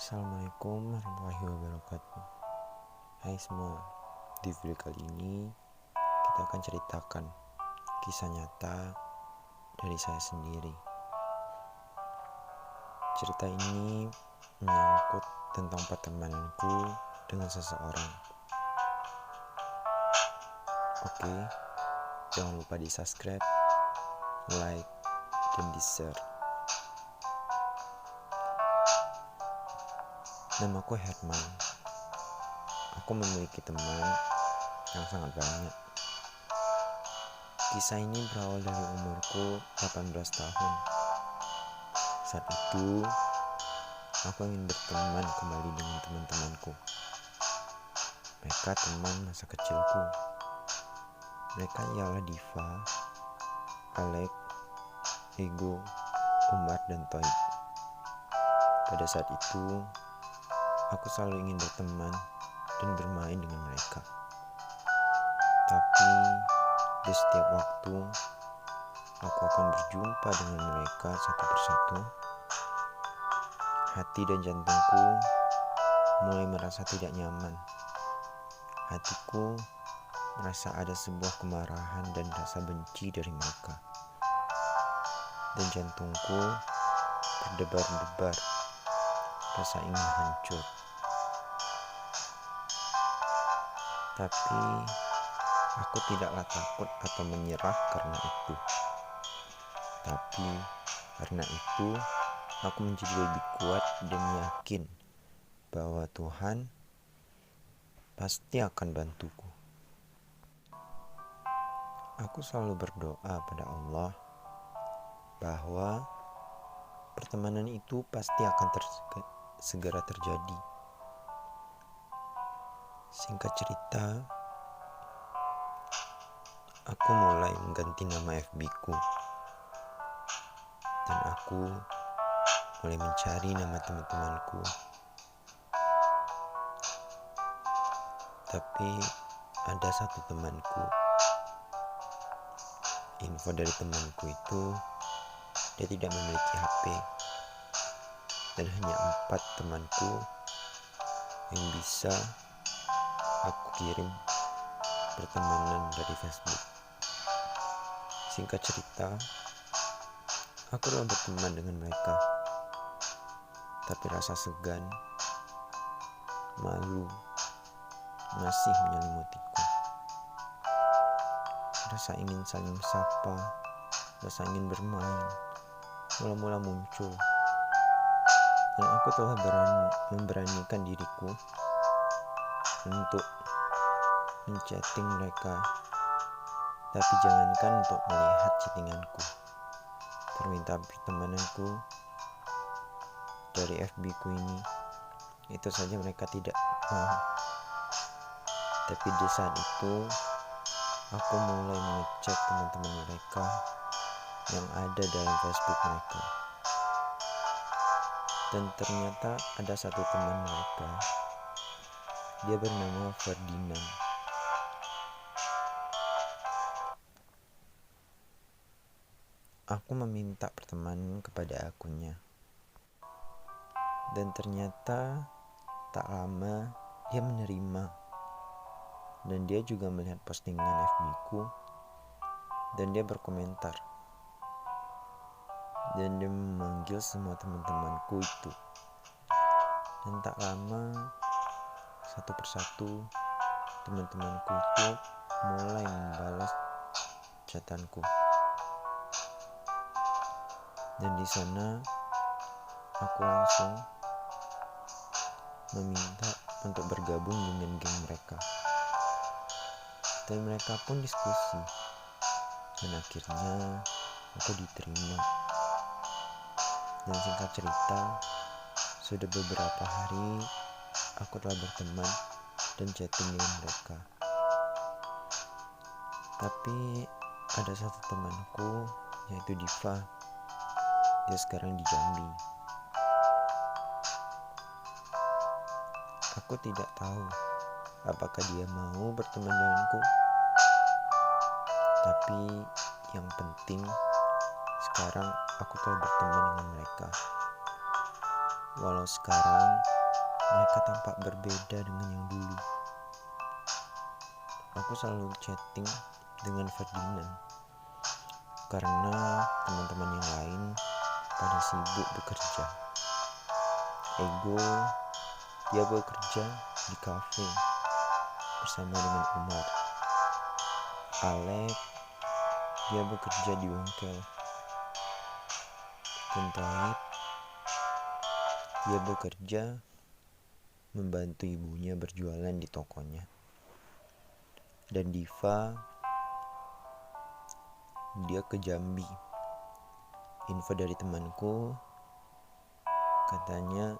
Assalamualaikum warahmatullahi wabarakatuh. Hai semua, di video kali ini kita akan ceritakan kisah nyata dari saya sendiri. Cerita ini menyangkut tentang pertemananku dengan seseorang. Oke, jangan lupa di subscribe, like, dan di share. Namaku Herman. Aku memiliki teman yang sangat banyak. Kisah ini berawal dari umurku 18 tahun. Saat itu, aku ingin berteman kembali dengan teman-temanku. Mereka teman masa kecilku. Mereka ialah Diva, Alek, Ego, Umar, dan Toy. Pada saat itu, aku selalu ingin berteman dan bermain dengan mereka. Tapi di setiap waktu, aku akan berjumpa dengan mereka satu persatu. Hati dan jantungku mulai merasa tidak nyaman. Hatiku merasa ada sebuah kemarahan dan rasa benci dari mereka. Dan jantungku berdebar-debar, rasa ingin hancur. Tapi aku tidaklah takut atau menyerah karena itu. Tapi karena itu, aku menjadi lebih kuat dan yakin bahwa Tuhan pasti akan bantuku. Aku selalu berdoa pada Allah bahwa pertemanan itu pasti akan segera terjadi. Singkat cerita, aku mulai mengganti nama FB-ku. Dan aku mulai mencari nama teman-temanku. Tapi ada satu temanku. Info dari temanku itu, dia tidak memiliki HP. Dan hanya 4 temanku yang bisa aku kirim pertemanan dari Facebook. Singkat cerita, aku telah berteman dengan mereka. Tapi rasa segan, malu masih menyelimutiku. Rasa ingin saling sapa, rasa ingin bermain mula-mula muncul. Dan aku telah memberanikan diriku untuk menchatting mereka. Tapi jangankan untuk melihat chattinganku. Permintaan pertemananku dari FB-ku ini, itu saja mereka tidak mau. Tapi di saat itu, aku mulai mengecek teman-teman mereka yang ada dalam Facebook mereka. Dan ternyata ada satu teman mereka. Dia bernama Ferdinand. Aku meminta pertemanan kepada akunnya. Dan ternyata tak lama dia menerima. Dan dia juga melihat postingan FB-ku. Dan dia berkomentar. Dan dia memanggil semua teman-temanku itu. Dan tak lama, satu persatu teman-temanku itu mulai membalas chatanku. Dan di sana aku langsung meminta untuk bergabung dengan geng mereka. Dan mereka pun diskusi. Dan akhirnya aku diterima. Dan singkat cerita, sudah beberapa hari aku telah berteman dan chatting dengan mereka. Tapi ada satu temanku, yaitu Diva. Dia sekarang di Jambi. Aku tidak tahu apakah dia mau berteman denganku. Tapi yang penting sekarang aku telah berteman dengan mereka. Walau sekarang mereka tampak berbeda dengan yang dulu. Aku selalu chatting dengan Ferdinand karena teman-teman yang lain pada sibuk bekerja. Ego, dia bekerja di kafe bersama dengan Umar. Alek, dia bekerja di bengkel. Dan Toib, dia bekerja membantu ibunya berjualan di tokonya. Dan Diva, dia ke Jambi. Info dari temanku, katanya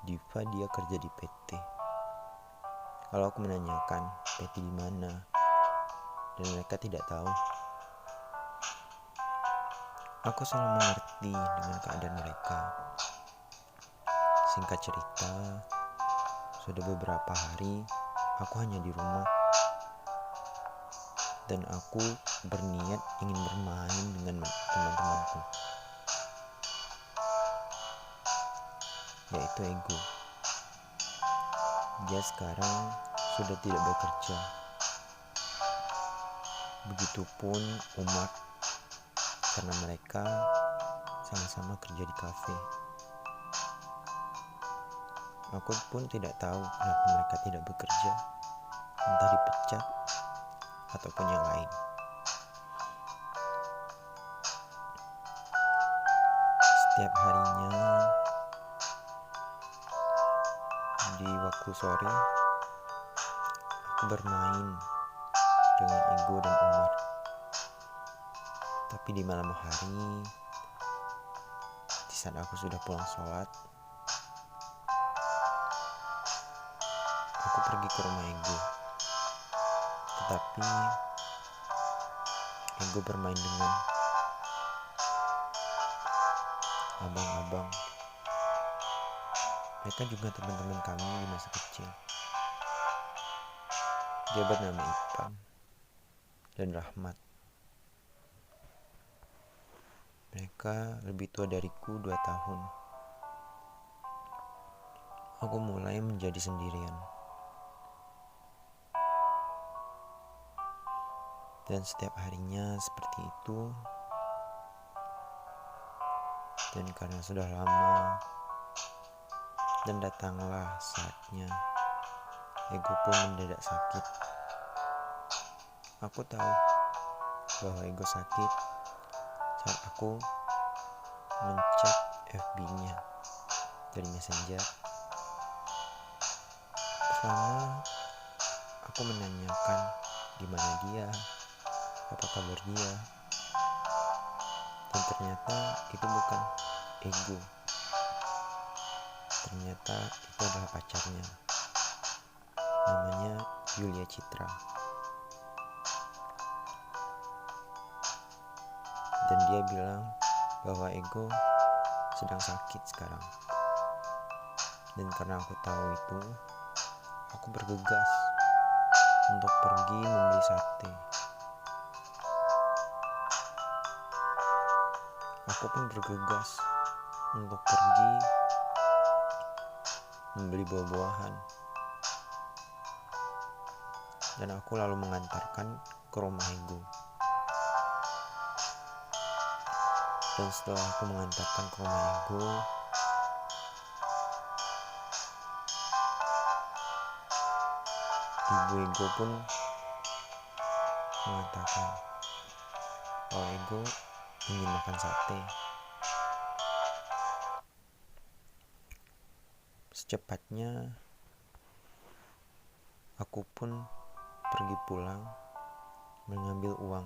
Diva dia kerja di PT. Kalau aku menanyakan PT di mana, dan mereka tidak tahu. Aku selalu mengerti dengan keadaan mereka. Singkat cerita, sudah beberapa hari aku hanya di rumah. Dan aku berniat ingin bermain dengan teman-temanku, yaitu Ego. Dia sekarang sudah tidak bekerja. Begitupun Umar, karena mereka sama-sama kerja di kafe. Aku pun tidak tahu kenapa mereka tidak bekerja, entah dipecat ataupun yang lain. Setiap harinya di waktu sore aku bermain dengan Ego dan Umar. Tapi di malam hari, di saat aku sudah pulang sholat, aku pergi ke rumah Ego. Tetapi Ego bermain dengan abang-abang. Mereka juga teman-teman kami di masa kecil. Dia bernama Ipan dan Rahmat. Mereka lebih tua dariku 2 tahun. Aku mulai menjadi sendirian. Dan setiap harinya seperti itu. Dan karena sudah lama, dan datanglah saatnya Ego pun mendadak sakit. Aku tahu bahwa Ego sakit saat aku mencet FB-nya dari Messenger. Pertama, aku menanyakan di mana dia, apa kabar dia. Dan ternyata itu bukan Ego. Ternyata itu adalah pacarnya. Namanya Yulia Citra. Dan dia bilang bahwa Ego sedang sakit sekarang. Dan karena aku tahu itu, aku bergegas untuk pergi membeli sate. Aku pun bergegas untuk pergi membeli buah-buahan. Dan aku lalu mengantarkan ke rumah Ego. Dan setelah aku mengantarkan ke rumah Ego, ibu Ego pun mengatakan bahwa Ego ingin makan sate. Secepatnya aku pun pergi pulang mengambil uang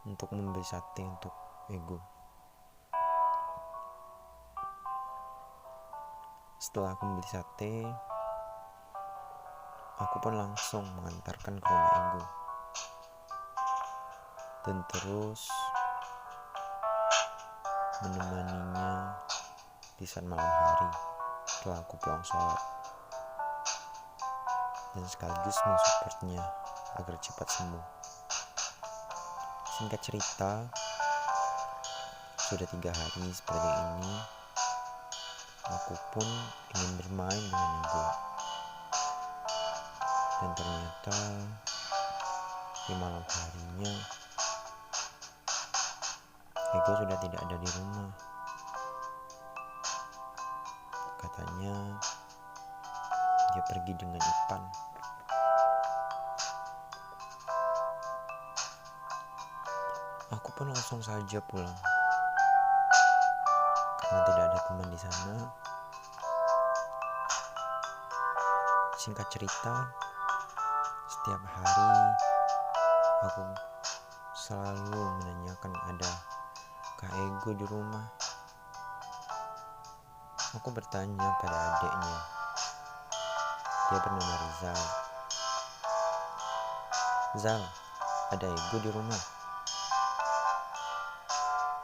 untuk membeli sate untuk Ego. Setelah aku membeli sate, aku pun langsung mengantarkan ke rumah Ego. Dan terus menemaninya di saat malam hari setelah aku pulang sholat. Dan sekaligus mensupportnya agar cepat sembuh. Singkat cerita, sudah 3 hari seperti ini. Aku pun ingin bermain dengan ego. Dan ternyata di malam harinya ego sudah tidak ada di rumah. Katanya dia pergi dengan Ipan. Aku pun langsung saja pulang karena tidak ada teman di sana. Singkat cerita, setiap hari aku selalu menanyakan ada Kak Ego di rumah. Aku bertanya pada adiknya. Dia bernama Rizal. Zal, ada Ego di rumah?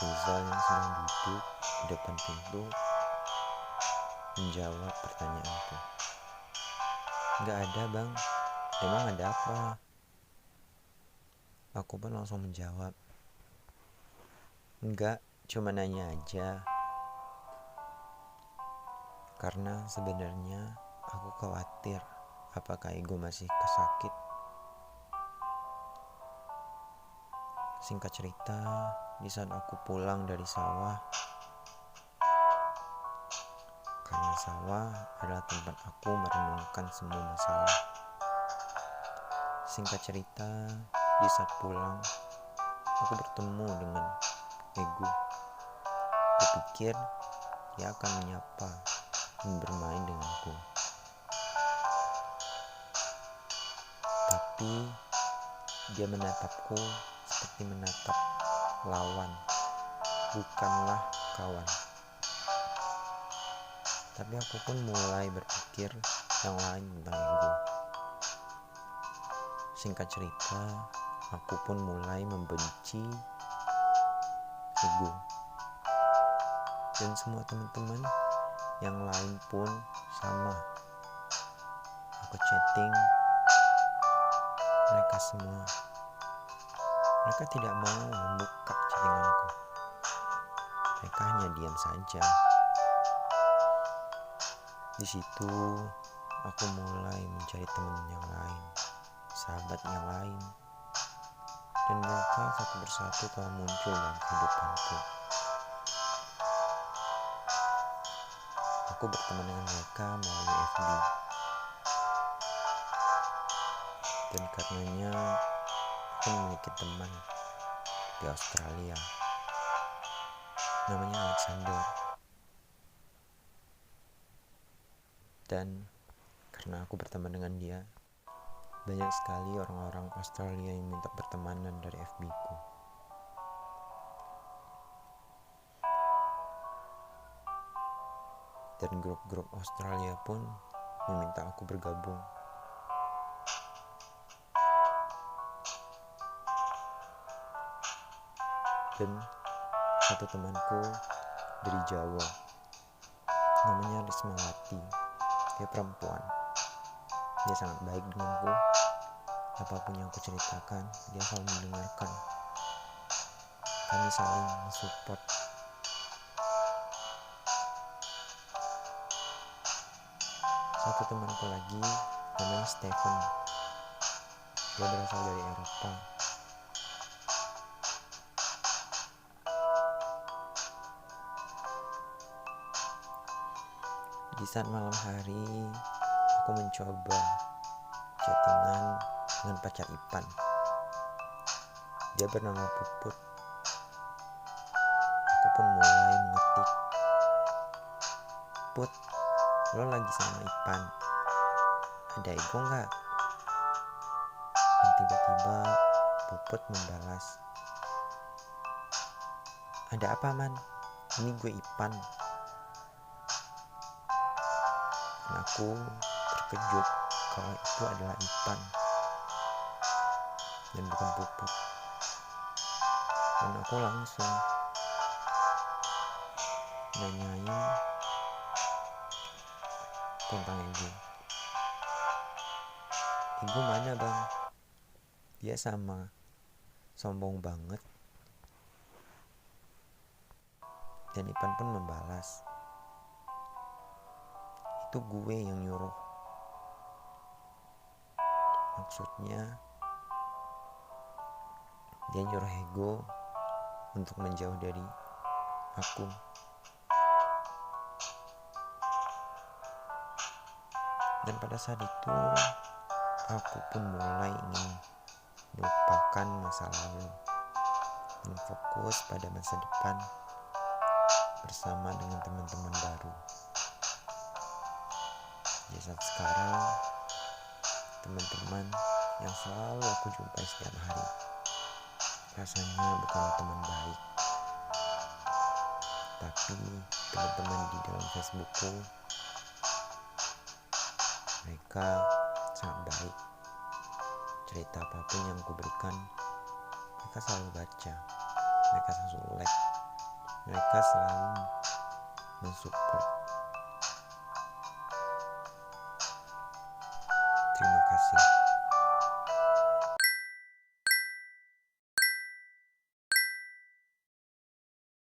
Rizal yang sedang duduk di depan pintu menjawab pertanyaanku. Gak ada bang, emang ada apa? Aku pun langsung menjawab. Enggak, cuma nanya aja. Karena sebenarnya aku khawatir apakah Ego masih kesakit. Singkat cerita, di saat aku pulang dari sawah, karena sawah adalah tempat aku merenungkan semua masalah. Singkat cerita, di saat pulang, aku bertemu dengan Ego. Kupikir dia akan menyapa dan bermain denganku. Tapi dia menatapku seperti menatap lawan, bukanlah kawan. Tapi aku pun mulai berpikir yang lain tentang Ego. Singkat cerita, aku pun mulai membenci Ego. Dan semua teman-teman yang lain pun sama. Aku chatting mereka semua. Mereka tidak mau membuka chattinganku. Mereka hanya diam saja. Di situ aku mulai mencari teman yang lain, sahabat yang lain, dan mereka satu persatu telah muncul dalam kehidupanku. Aku berteman dengan mereka melalui FB, dan karenanya aku memiliki teman di Australia, namanya Alexander. Dan karena aku berteman dengan dia, banyak sekali orang-orang Australia yang minta pertemanan dari FB ku. Dan grup-grup Australia pun meminta aku bergabung. Dan satu temanku dari Jawa, namanya Rismawati. Dia perempuan. Dia sangat baik denganku. Apapun yang aku ceritakan, dia selalu mendengarkan. Kami saling mensupport. Satu temanku lagi namanya Stephen. Dia berasal dari Eropa. Di saat malam hari, aku mencoba chattingan dengan pacar Ipan. Dia bernama Puput. Aku pun mulai mengetik, Put, lo lagi sama Ipan, ada Ego gak? Dan tiba-tiba Puput membalas, ada apa man? Ini gue Ipan. Dan aku terkejut kalau itu adalah Ipan dan bukan Puput. Dan aku langsung nanyain tentang Ego. Ego mana bang? Dia sama sombong banget. Dan Ipan pun membalas, itu gue yang nyuruh. Maksudnya dia nyuruh ego untuk menjauh dari aku. Dan pada saat itu aku pun mulai ingin melupakan masa lalu dan fokus pada masa depan bersama dengan teman-teman baru. Di saat sekarang, teman-teman yang selalu aku jumpai setiap hari rasanya bukan teman baik, tapi teman-teman di dalam Facebookku, mereka sangat baik. Cerita apapun yang aku berikan, mereka selalu baca, mereka selalu like, mereka selalu mensupport. Terima kasih.